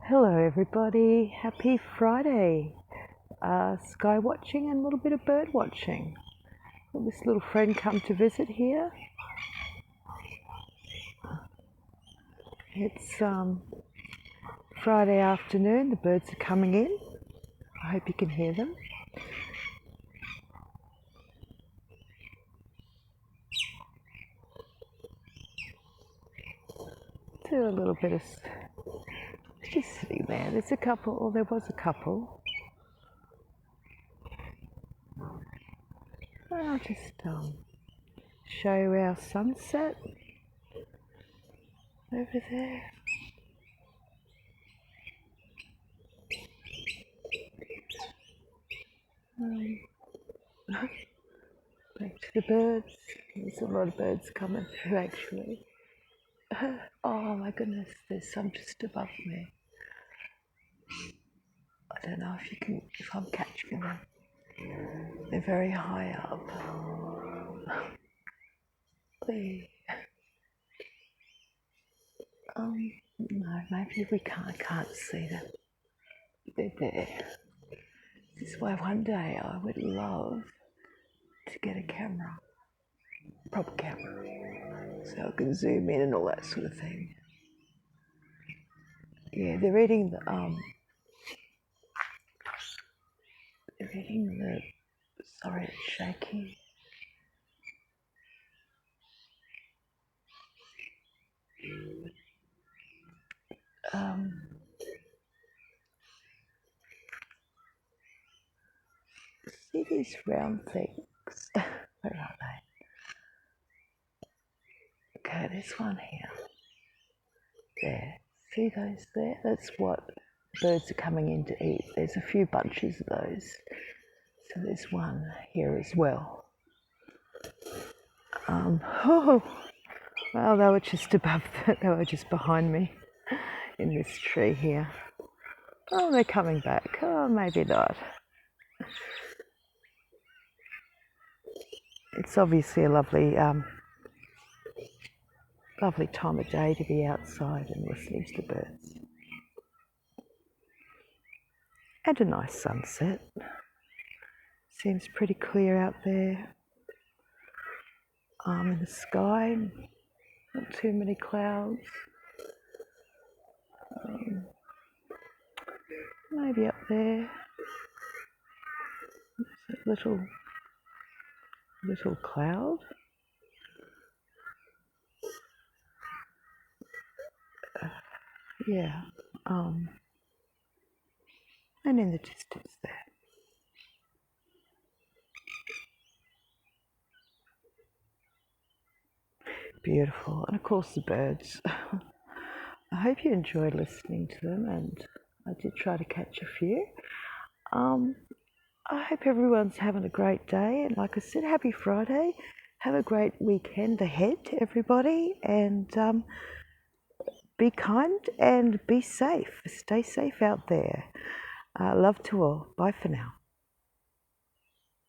Hello everybody, happy Friday. Sky watching and a little bit of bird watching. Got this little friend come to visit here. It's Friday afternoon, the birds are coming in. I hope you can hear them. Do a little bit of, just sitting there. There's a couple, or there was a couple. I'll just show you our sunset over there. Back to the birds. There's a lot of birds coming through actually. Oh my goodness, there's some just above me. I don't know if I'm catching them. They're very high up. No, maybe I can't see them. They're there. This is why one day I would love to get a camera, proper camera, so I can zoom in and all that sort of thing. Yeah, they're eating the sorry, it's shaky. See these round things? Where are they? Okay, this one here. There. See those there? That's what birds are coming in to eat. There's a few bunches of those. So there's one here as well. Well, they were just above, they were just behind me in this tree here. Oh, they're coming back. Oh, maybe not. It's obviously a lovely time of day to be outside and listening to the birds. And a nice sunset. Seems pretty clear out there. In the sky, not too many clouds. Maybe up there, there's a little cloud. Yeah, and in the distance there. Beautiful, and of course the birds. I hope you enjoyed listening to them, and I did try to catch a few. I hope everyone's having a great day, and like I said, happy Friday. Have a great weekend ahead to everybody, and be kind and be safe. Stay safe out there. Love to all. Bye for now.